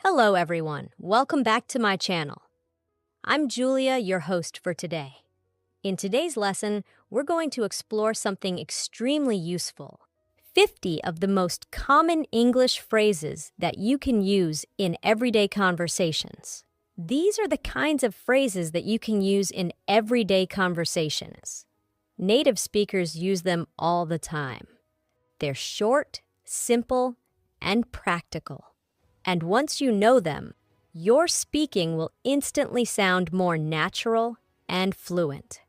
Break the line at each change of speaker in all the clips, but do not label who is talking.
Hello, everyone. Welcome back to my channel. I'm Julia, your host for today. In today's lesson, we're going to explore something extremely useful. 50 of the most common English phrases that you can use in everyday conversations. These are the kinds of phrases that you can use in everyday conversations. Native speakers use them all the time. They're short, simple, and practical. And once you know them, your speaking will instantly sound more natural and fluent.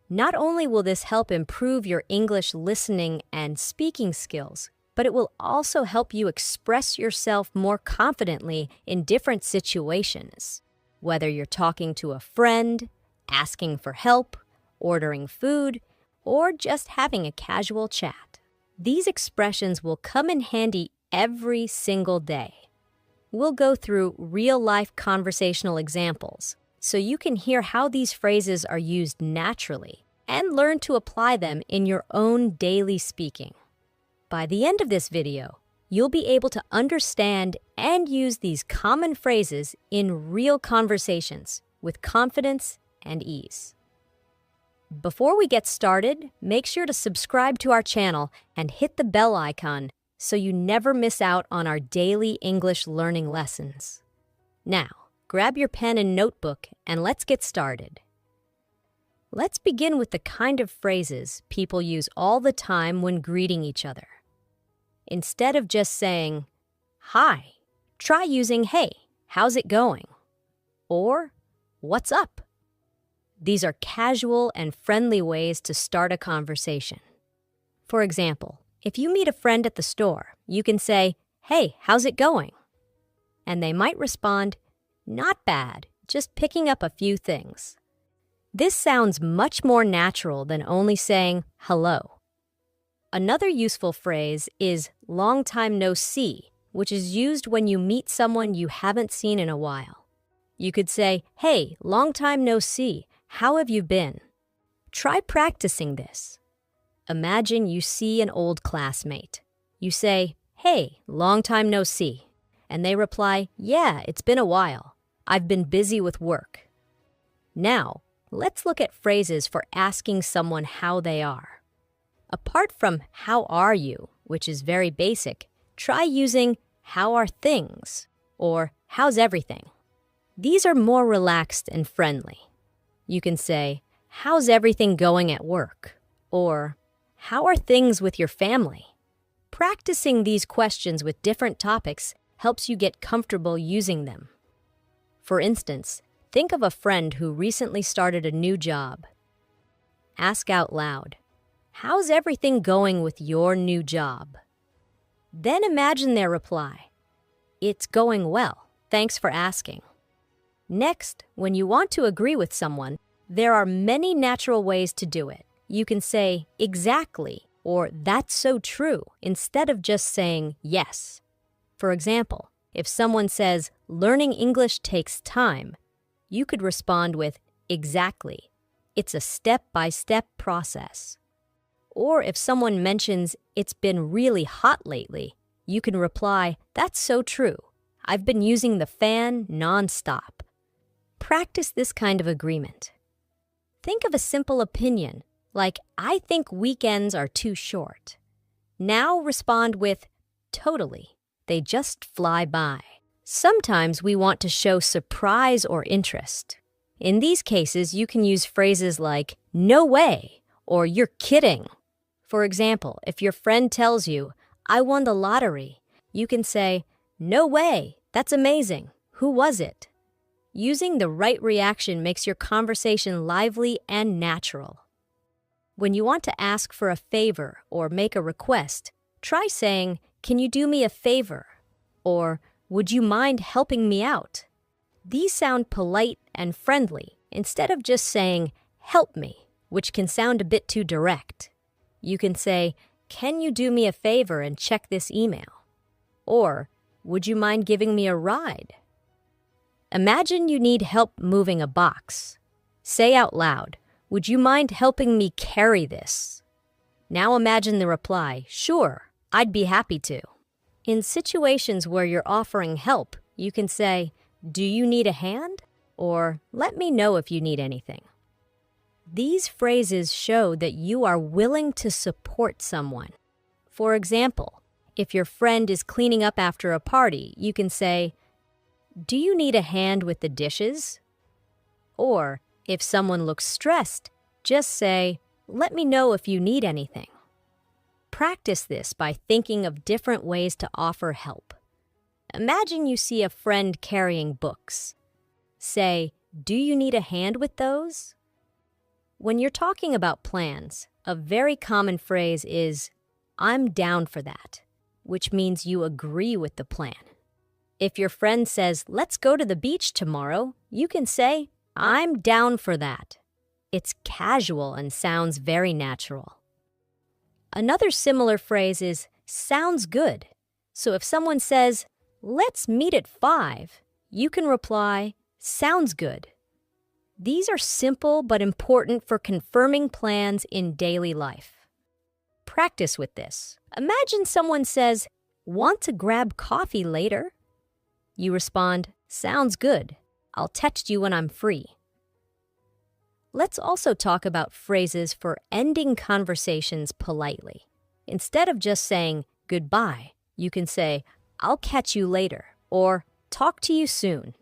Not only will this help improve your English listening and speaking skills, but it will also help you express yourself more confidently in different situations, whether you're talking to a friend, asking for help, ordering food, or just having a casual chat. These expressions will come in handy every single day. We'll go through real-life conversational examples so you can hear how these phrases are used naturally and learn to apply them in your own daily speaking. By the end of this video, you'll be able to understand and use these common phrases in real conversations with confidence and ease. Before we get started, make sure to subscribe to our channel and hit the bell icon so you never miss out on our daily English learning lessons. Now, grab your pen and notebook and let's get started. Let's begin with the kind of phrases people use all the time when greeting each other. Instead of just saying, "Hi," try using, "Hey, how's it going?" or "What's up?" These are casual and friendly ways to start a conversation. For example, if you meet a friend at the store, you can say, "Hey, how's it going?" And they might respond, "Not bad, just picking up a few things." This sounds much more natural than only saying hello. Another useful phrase is "long time no see," which is used when you meet someone you haven't seen in a while. You could say, "Hey, long time no see, how have you been?" Try practicing this. Imagine you see an old classmate. You say, "Hey, long time no see." And they reply, "Yeah, it's been a while. I've been busy with work." Now, let's look at phrases for asking someone how they are. Apart from "how are you," which is very basic, try using "how are things?" or "how's everything?" These are more relaxed and friendly. You can say, "How's everything going at work?" or "How are things with your family?" Practicing these questions with different topics helps you get comfortable using them. For instance, think of a friend who recently started a new job. Ask out loud, "How's everything going with your new job?" Then imagine their reply, "It's going well, thanks for asking." Next, when you want to agree with someone, there are many natural ways to do it. You can say "exactly" or "that's so true" instead of just saying "yes." For example, if someone says "learning English takes time," you could respond with "exactly. It's a step-by-step process." Or if someone mentions "it's been really hot lately," you can reply, "That's so true. I've been using the fan non-stop." Practice this kind of agreement. Think of a simple opinion, like "I think weekends are too short." Now respond with "totally. They just fly by." Sometimes we want to show surprise or interest. In these cases, you can use phrases like "no way" or "you're kidding." For example, if your friend tells you, "I won the lottery," you can say, "No way, that's amazing. Who was it?" Using the right reaction makes your conversation lively and natural. When you want to ask for a favor or make a request, try saying, "Can you do me a favor?" or "Would you mind helping me out?" These sound polite and friendly instead of just saying, "Help me," which can sound a bit too direct. You can say, "Can you do me a favor and check this email?" Or, "Would you mind giving me a ride?" Imagine you need help moving a box. Say out loud, "Would you mind helping me carry this?" Now imagine the reply, "Sure, I'd be happy to." In situations where you're offering help, you can say, "Do you need a hand?" or "Let me know if you need anything." These phrases show that you are willing to support someone. For example, if your friend is cleaning up after a party, you can say, "Do you need a hand with the dishes?" Or, if someone looks stressed, just say, "Let me know if you need anything." Practice this by thinking of different ways to offer help. Imagine you see a friend carrying books. Say, "Do you need a hand with those?" When you're talking about plans, a very common phrase is, "I'm down for that," which means you agree with the plan. If your friend says, "Let's go to the beach tomorrow," you can say, "I'm down for that." It's casual and sounds very natural. Another similar phrase is, "Sounds good." So if someone says, "Let's meet at 5," you can reply, "Sounds good." These are simple but important for confirming plans in daily life. Practice with this. Imagine someone says, "Want to grab coffee later?" You respond, "Sounds good. I'll text you when I'm free." Let's also talk about phrases for ending conversations politely. Instead of just saying goodbye, you can say, "I'll catch you later," or "Talk to you soon."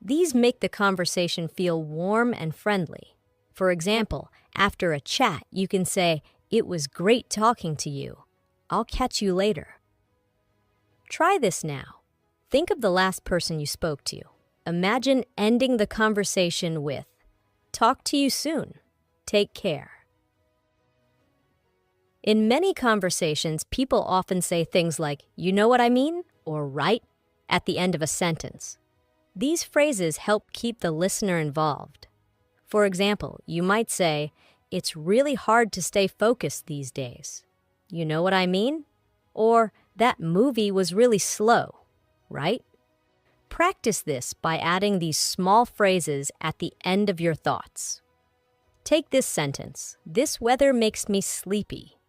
These make the conversation feel warm and friendly. For example, after a chat, you can say, "It was great talking to you. I'll catch you later." Try this now. Think of the last person you spoke to. Imagine ending the conversation with, "Talk to you soon. Take care." In many conversations, people often say things like, "You know what I mean?" or "right?" at the end of a sentence. These phrases help keep the listener involved. For example, you might say, "It's really hard to stay focused these days. You know what I mean?" Or, "That movie was really slow, right?" Practice this by adding these small phrases at the end of your thoughts. Take this sentence, "This weather makes me sleepy."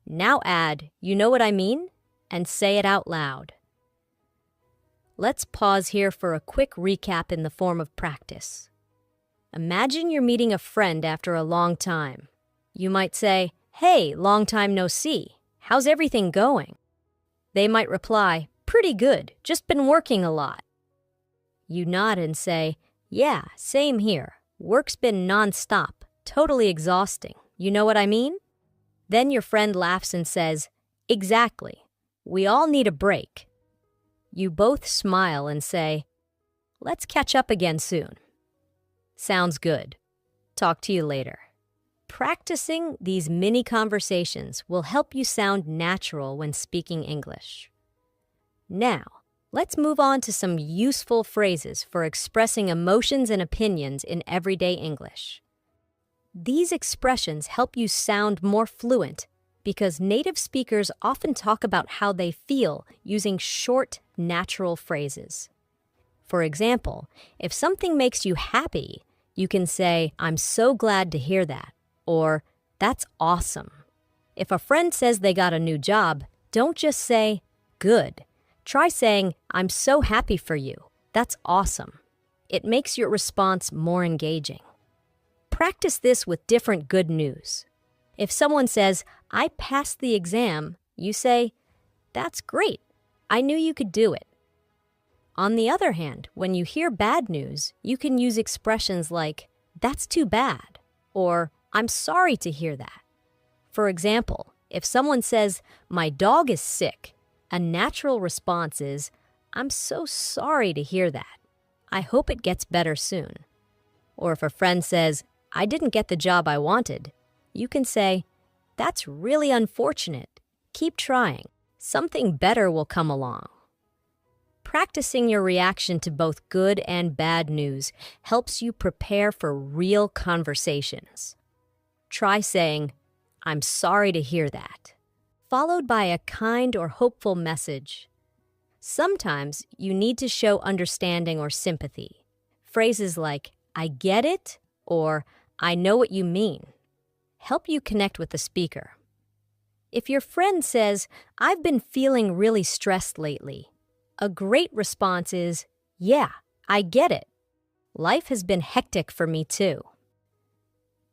Now add, "You know what I mean?" and say it out loud. Let's pause here for a quick recap in the form of practice. Imagine you're meeting a friend after a long time. You might say, "Hey, long time no see. How's everything going?" They might reply, "Pretty good, just been working a lot." You nod and say, "Yeah, same here. Work's been non-stop, totally exhausting. You know what I mean?" Then your friend laughs and says, "Exactly. We all need a break." You both smile and say, "Let's catch up again soon." Sounds good. Talk to you later. Practicing these mini conversations will help you sound natural when speaking English. Now, let's move on to some useful phrases for expressing emotions and opinions in everyday English. These expressions help you sound more fluent because native speakers often talk about how they feel using short, natural phrases. For example, if something makes you happy, you can say, "I'm so glad to hear that," or "That's awesome." If a friend says they got a new job, don't just say, "Good." Try saying, "I'm so happy for you. That's awesome." It makes your response more engaging. Practice this with different good news. If someone says, "I passed the exam," you say, "That's great. I knew you could do it." On the other hand, when you hear bad news, you can use expressions like, "That's too bad," or "I'm sorry to hear that." For example, if someone says, "My dog is sick," a natural response is, "I'm so sorry to hear that. I hope it gets better soon." Or if a friend says, "I didn't get the job I wanted," you can say, "That's really unfortunate. Keep trying. Something better will come along." Practicing your reaction to both good and bad news helps you prepare for real conversations. Try saying, "I'm sorry to hear that," followed by a kind or hopeful message. Sometimes you need to show understanding or sympathy. Phrases like, "I get it," or "I know what you mean," help you connect with the speaker. If your friend says, "I've been feeling really stressed lately," a great response is, "Yeah, I get it. Life has been hectic for me too."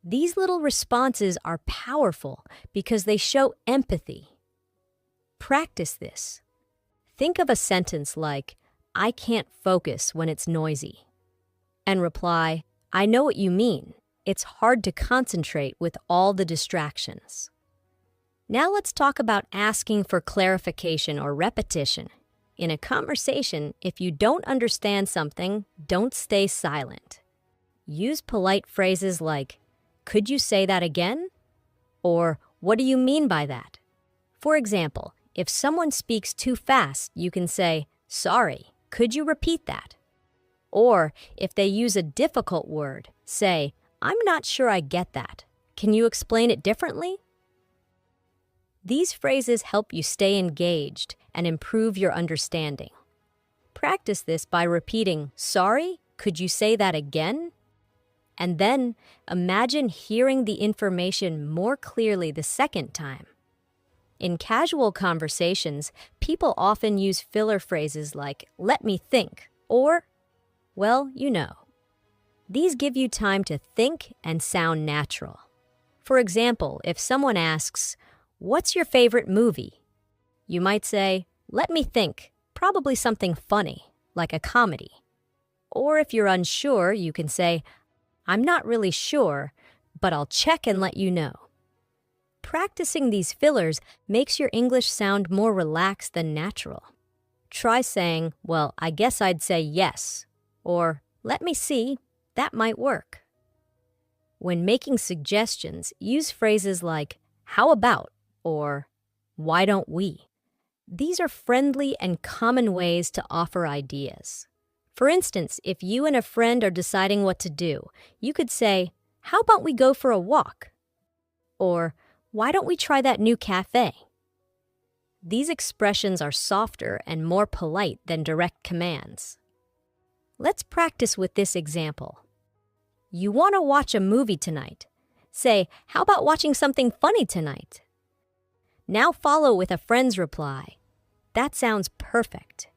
These little responses are powerful because they show empathy. Practice this. Think of a sentence like, "I can't focus when it's noisy," and reply, "I know what you mean. It's hard to concentrate with all the distractions." Now let's talk about asking for clarification or repetition. In a conversation, if you don't understand something, don't stay silent. Use polite phrases like, "Could you say that again?" Or, "What do you mean by that?" For example, if someone speaks too fast, you can say, "Sorry, could you repeat that?" Or, if they use a difficult word, say, "I'm not sure I get that. Can you explain it differently?" These phrases help you stay engaged and improve your understanding. Practice this by repeating, "Sorry, could you say that again?" And then imagine hearing the information more clearly the second time. In casual conversations, people often use filler phrases like, "Let me think," or, "Well, you know." These give you time to think and sound natural. For example, if someone asks, "What's your favorite movie?" you might say, "Let me think, probably something funny, like a comedy." Or if you're unsure, you can say, "I'm not really sure, but I'll check and let you know." Practicing these fillers makes your English sound more relaxed and natural. Try saying, "Well, I guess I'd say yes," or "Let me see, that might work." When making suggestions, use phrases like, "How about?" or "Why don't we?" These are friendly and common ways to offer ideas. For instance, if you and a friend are deciding what to do, you could say, "How about we go for a walk?" Or, "Why don't we try that new cafe?" These expressions are softer and more polite than direct commands. Let's practice with this example. You want to watch a movie tonight. Say, "How about watching something funny tonight?" Now follow with a friend's reply. "That sounds perfect."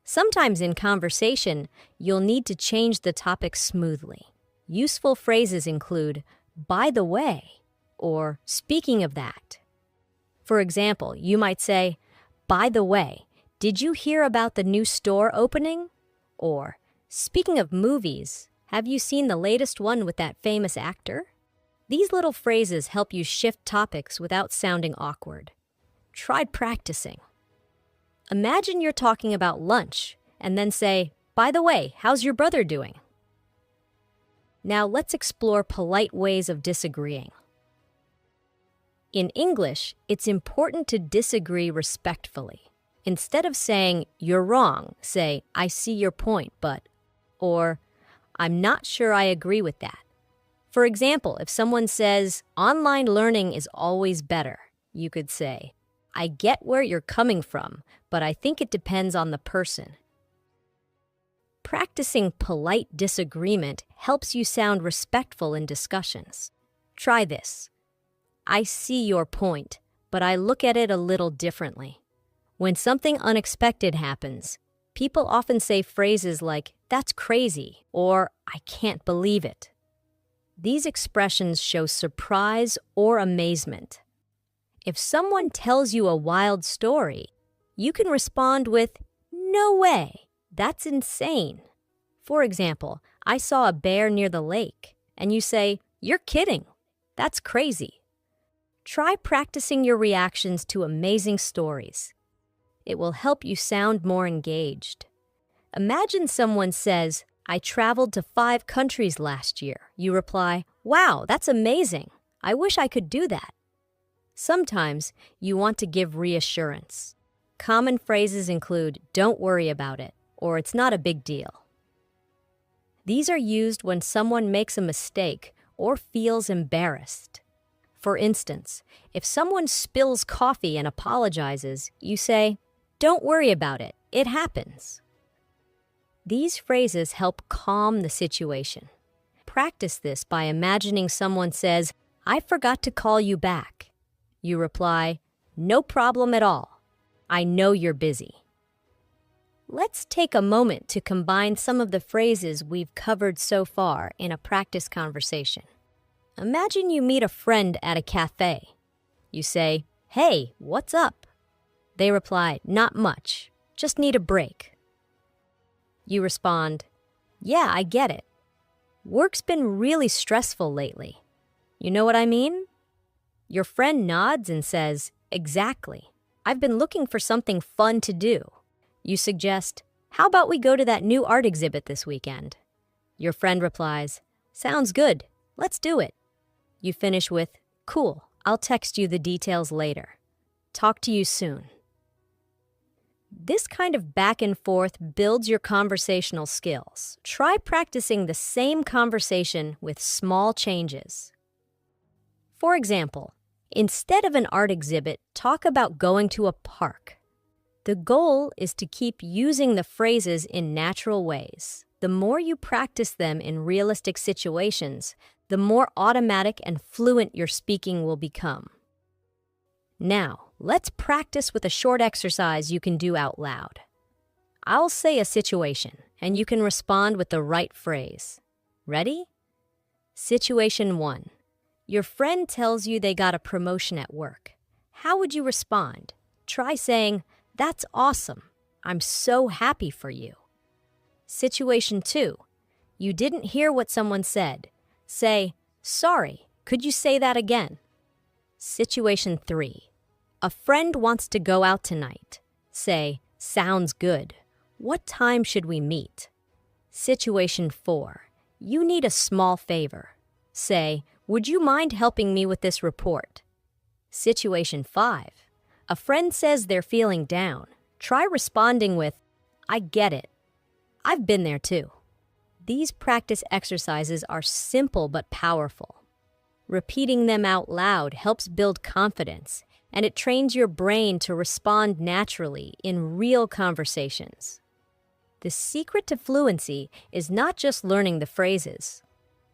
Sometimes in conversation, you'll need to change the topic smoothly. Useful phrases include, "By the way," or "Speaking of that." For example, you might say, "By the way, did you hear about the new store opening?" Or, "Speaking of movies, have you seen the latest one with that famous actor?" These little phrases help you shift topics without sounding awkward. Try practicing. Imagine you're talking about lunch and then say, "By the way, how's your brother doing?" Now let's explore polite ways of disagreeing. In English, it's important to disagree respectfully. Instead of saying, "You're wrong," say, "I see your point, but," or, "I'm not sure I agree with that." For example, if someone says, "Online learning is always better," you could say, "I get where you're coming from, but I think it depends on the person." Practicing polite disagreement helps you sound respectful in discussions. Try this. "I see your point, but I look at it a little differently." When something unexpected happens, people often say phrases like, "That's crazy," or "I can't believe it." These expressions show surprise or amazement. If someone tells you a wild story, you can respond with, "No way, that's insane." For example, "I saw a bear near the lake," and you say, "You're kidding, that's crazy." Try practicing your reactions to amazing stories. It will help you sound more engaged. Imagine someone says, "I traveled to 5 countries last year." You reply, "Wow, that's amazing. I wish I could do that." Sometimes you want to give reassurance. Common phrases include, "Don't worry about it," or "It's not a big deal." These are used when someone makes a mistake or feels embarrassed. For instance, if someone spills coffee and apologizes, you say, "Don't worry about it, it happens." These phrases help calm the situation. Practice this by imagining someone says, "I forgot to call you back," You reply, "No problem at all. I know you're busy." Let's take a moment to combine some of the phrases we've covered so far in a practice conversation. Imagine you meet a friend at a cafe. You say, "Hey, what's up?" They reply, "Not much. Just need a break." You respond, "Yeah, I get it. Work's been really stressful lately. You know what I mean?" Your friend nods and says, "Exactly. I've been looking for something fun to do." You suggest, "How about we go to that new art exhibit this weekend?" Your friend replies, "Sounds good. Let's do it." You finish with, "Cool. I'll text you the details later. Talk to you soon." This kind of back and forth builds your conversational skills. Try practicing the same conversation with small changes. For example, instead of an art exhibit, talk about going to a park. The goal is to keep using the phrases in natural ways. The more you practice them in realistic situations, the more automatic and fluent your speaking will become. Now, let's practice with a short exercise you can do out loud. I'll say a situation, and you can respond with the right phrase. Ready? Situation 1. Your friend tells you they got a promotion at work. How would you respond? Try saying, "That's awesome. I'm so happy for you." Situation 2. You didn't hear what someone said. Say, "Sorry, could you say that again?" Situation 3. A friend wants to go out tonight. Say, "Sounds good. What time should we meet?" Situation 4. You need a small favor. Say, "Would you mind helping me with this report?" Situation 5. A friend says they're feeling down. Try responding with, "I get it. I've been there too." These practice exercises are simple but powerful. Repeating them out loud helps build confidence, and it trains your brain to respond naturally in real conversations. The secret to fluency is not just learning the phrases,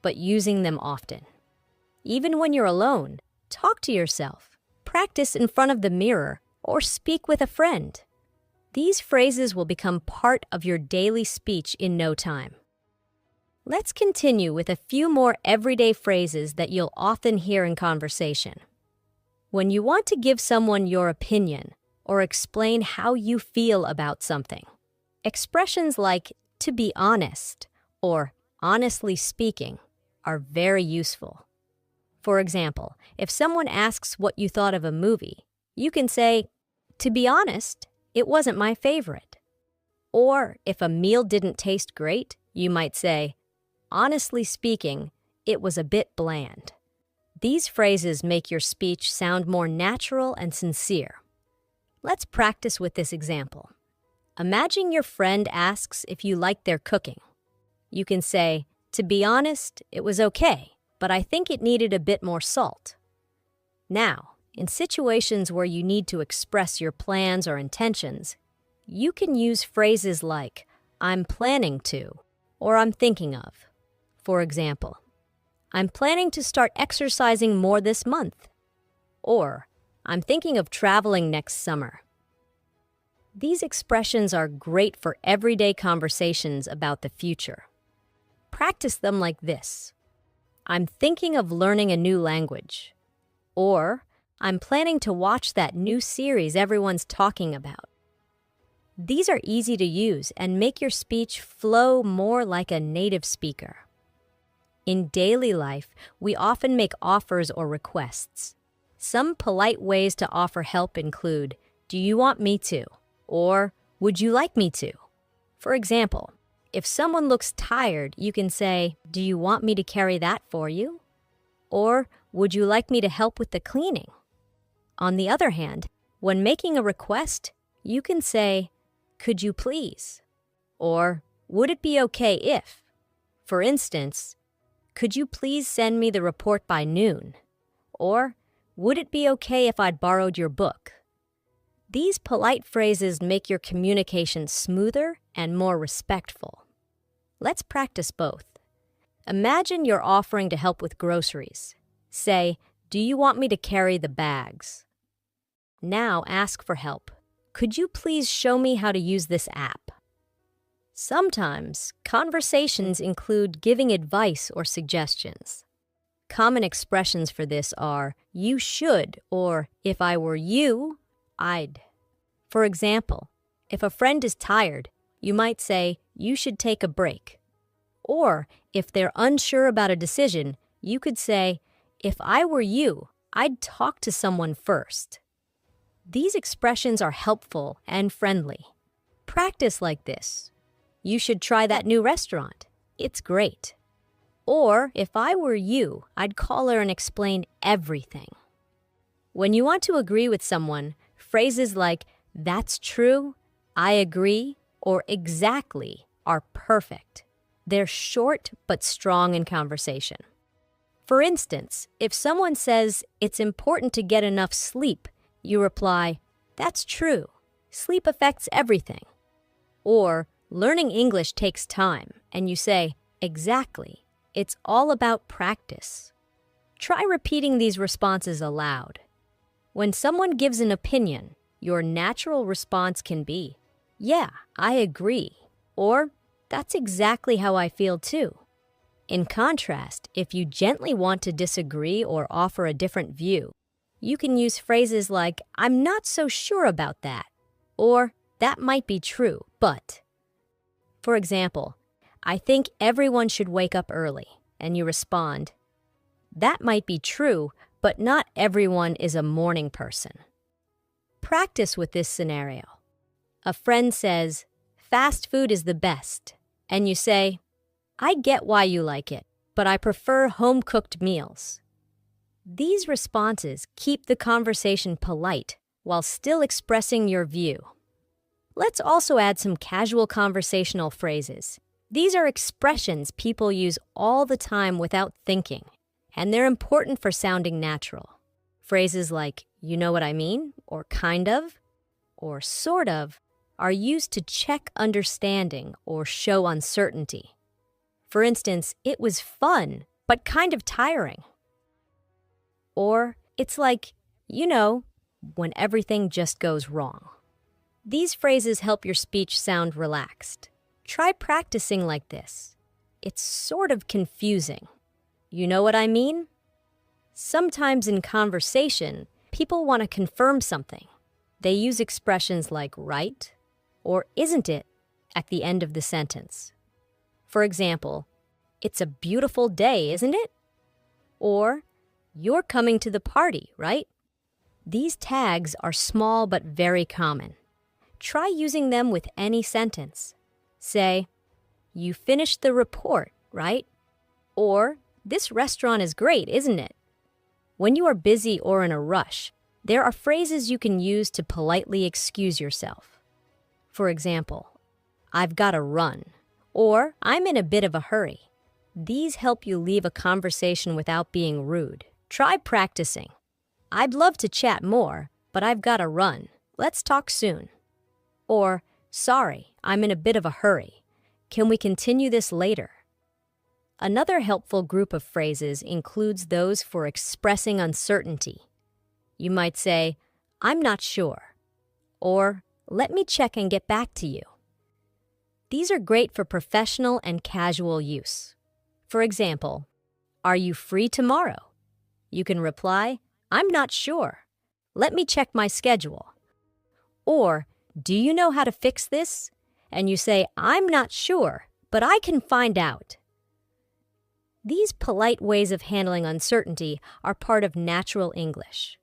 but using them often. Even when you're alone, talk to yourself. Practice in front of the mirror, or speak with a friend. These phrases will become part of your daily speech in no time. Let's continue with a few more everyday phrases that you'll often hear in conversation. When you want to give someone your opinion or explain how you feel about something, expressions like "to be honest" or "honestly speaking" are very useful. For example, if someone asks what you thought of a movie, you can say, "To be honest, it wasn't my favorite." Or if a meal didn't taste great, you might say, "Honestly speaking, it was a bit bland." These phrases make your speech sound more natural and sincere. Let's practice with this example. Imagine your friend asks if you like their cooking. You can say, "To be honest, it was okay, but I think it needed a bit more salt." Now, in situations where you need to express your plans or intentions, you can use phrases like, "I'm planning to," or "I'm thinking of." For example, "I'm planning to start exercising more this month," or "I'm thinking of traveling next summer." These expressions are great for everyday conversations about the future. Practice them like this: "I'm thinking of learning a new language," or "I'm planning to watch that new series everyone's talking about." These are easy to use and make your speech flow more like a native speaker. In daily life, we often make offers or requests. Some polite ways to offer help include, "Do you want me to?" or "Would you like me to?" For example, if someone looks tired, you can say, "Do you want me to carry that for you?" Or, "Would you like me to help with the cleaning?" On the other hand, when making a request, you can say, "Could you please?" Or, "Would it be okay if?" For instance, "Could you please send me the report by noon?" Or, "Would it be okay if I'd borrowed your book?" These polite phrases make your communication smoother and more respectful. Let's practice both. Imagine you're offering to help with groceries. Say, Do you want me to carry the bags? Now ask for help. Could you please show me how to use this app? Sometimes, conversations include giving advice or suggestions. Common expressions for this are, you should, or if I were you, I'd. For example, if a friend is tired, you might say, you should take a break. Or, if they're unsure about a decision, you could say, if I were you, I'd talk to someone first. These expressions are helpful and friendly. Practice like this. You should try that new restaurant. It's great. Or, if I were you, I'd call her and explain everything. When you want to agree with someone, phrases like, that's true, I agree, or exactly are perfect. They're short but strong in conversation. For instance, if someone says, it's important to get enough sleep, you reply, that's true. Sleep affects everything. Or, learning English takes time, and you say, exactly. It's all about practice. Try repeating these responses aloud. When someone gives an opinion, your natural response can be, yeah, I agree, or that's exactly how I feel too. In contrast, if you gently want to disagree or offer a different view, you can use phrases like, I'm not so sure about that, or that might be true, but. For example, I think everyone should wake up early, and you respond, that might be true, but not everyone is a morning person. Practice with this scenario. A friend says, fast food is the best, and you say, I get why you like it, but I prefer home-cooked meals. These responses keep the conversation polite while still expressing your view. Let's also add some casual conversational phrases. These are expressions people use all the time without thinking, and they're important for sounding natural. Phrases like, you know what I mean, or kind of, or sort of, are used to check understanding or show uncertainty. For instance, it was fun, but kind of tiring. Or, it's like, you know, when everything just goes wrong. These phrases help your speech sound relaxed. Try practicing like this. It's sort of confusing. You know what I mean? Sometimes in conversation, people want to confirm something. They use expressions like right or isn't it at the end of the sentence. For example, it's a beautiful day, isn't it? Or, you're coming to the party, right? These tags are small but very common. Try using them with any sentence. Say, you finished the report, right? Or, this restaurant is great, isn't it? When you are busy or in a rush, there are phrases you can use to politely excuse yourself. For example, I've got to run, or I'm in a bit of a hurry. These help you leave a conversation without being rude. Try practicing. I'd love to chat more, but I've got to run. Let's talk soon. Or, sorry, I'm in a bit of a hurry. Can we continue this later? Another helpful group of phrases includes those for expressing uncertainty. You might say, I'm not sure, or let me check and get back to you. These are great for professional and casual use. For example, are you free tomorrow? You can reply, I'm not sure. Let me check my schedule. Or, do you know how to fix this? And you say, I'm not sure, but I can find out. These polite ways of handling uncertainty are part of natural English.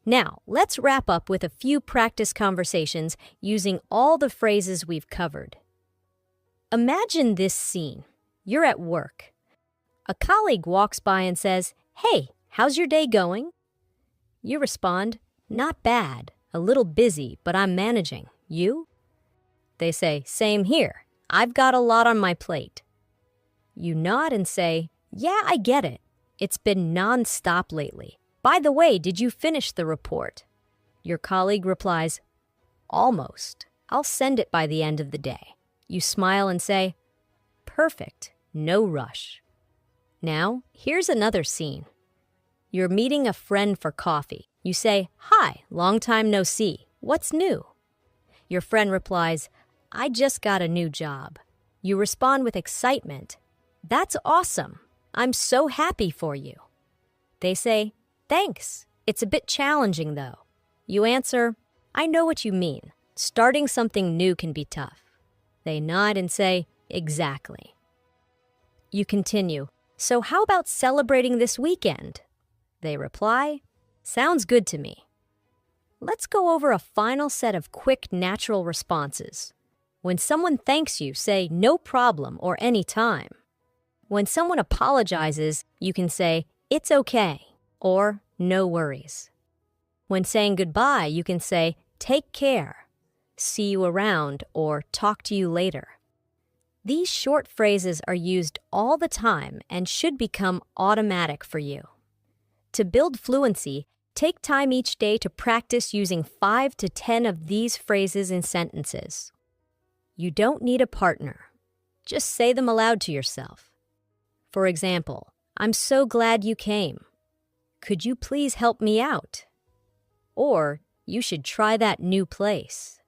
Now, let's wrap up with a few practice conversations using all the phrases we've covered. Imagine this scene. You're at work. A colleague walks by and says, hey, how's your day going? You respond, not bad, a little busy, but I'm managing. You? They say, same here. I've got a lot on my plate. You nod and say, yeah, I get it. It's been non-stop lately. By the way, did you finish the report? Your colleague replies, almost. I'll send it by the end of the day. You smile and say, perfect, no rush. Now, here's another scene. You're meeting a friend for coffee. You say, "Hi, long time no see. What's new?" Your friend replies, "I just got a new job." You respond with excitement, "That's awesome. I'm so happy for you." They say, "Thanks. It's a bit challenging though." You answer, "I know what you mean. Starting something new can be tough." They nod and say, "Exactly." You continue, "So how about celebrating this weekend?" They reply, "Sounds good to me." Let's go over a final set of quick, natural responses. When someone thanks you, say "no problem" or "any time." When someone apologizes, you can say "it's okay" or "no worries." When saying goodbye, you can say "take care," "see you around," or "talk to you later." These short phrases are used all the time and should become automatic for you. To build fluency, take time each day to practice using 5 to 10 of these phrases in sentences. You don't need a partner. Just say them aloud to yourself. For example, "I'm so glad you came." "Could you please help me out?" Or, "You should try that new place."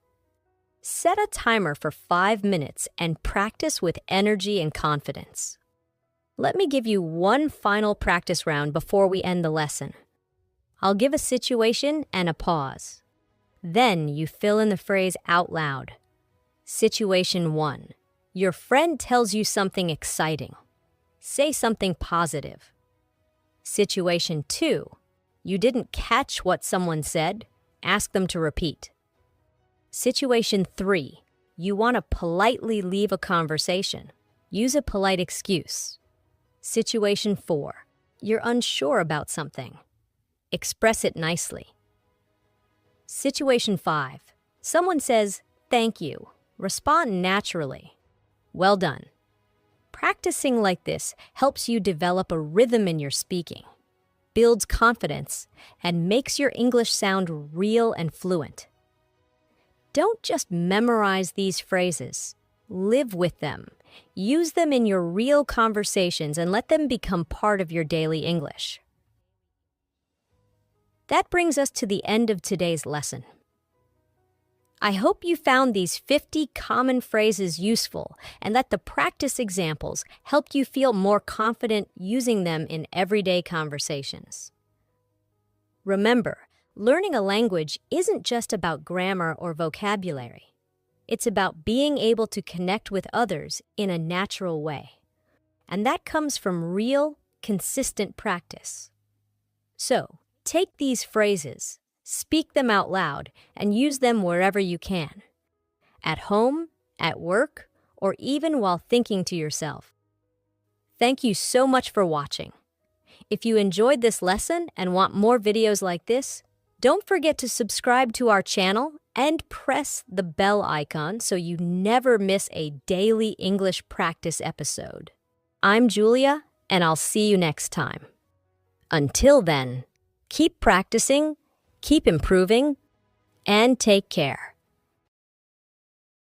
Set a timer for 5 minutes and practice with energy and confidence. Let me give you one final practice round before we end the lesson. I'll give a situation and a pause. Then you fill in the phrase out loud. Situation 1. Your friend tells you something exciting. Say something positive. Situation 2. You didn't catch what someone said. Ask them to repeat. Situation 3. You want to politely leave a conversation. Use a polite excuse. Situation 4. You're unsure about something. Express it nicely. Situation 5. Someone says, "Thank you." Respond naturally. Well done. Practicing like this helps you develop a rhythm in your speaking, builds confidence, and makes your English sound real and fluent. Don't just memorize these phrases. Live with them. Use them in your real conversations and let them become part of your daily English. That brings us to the end of today's lesson. I hope you found these 50 common phrases useful and that the practice examples helped you feel more confident using them in everyday conversations. Remember, learning a language isn't just about grammar or vocabulary. It's about being able to connect with others in a natural way. And that comes from real, consistent practice. So, take these phrases, speak them out loud, and use them wherever you can. At home, at work, or even while thinking to yourself. Thank you so much for watching. If you enjoyed this lesson and want more videos like this, don't forget to subscribe to our channel and press the bell icon so you never miss a daily English practice episode. I'm Julia, and I'll see you next time. Until then, keep practicing, keep improving, and take care.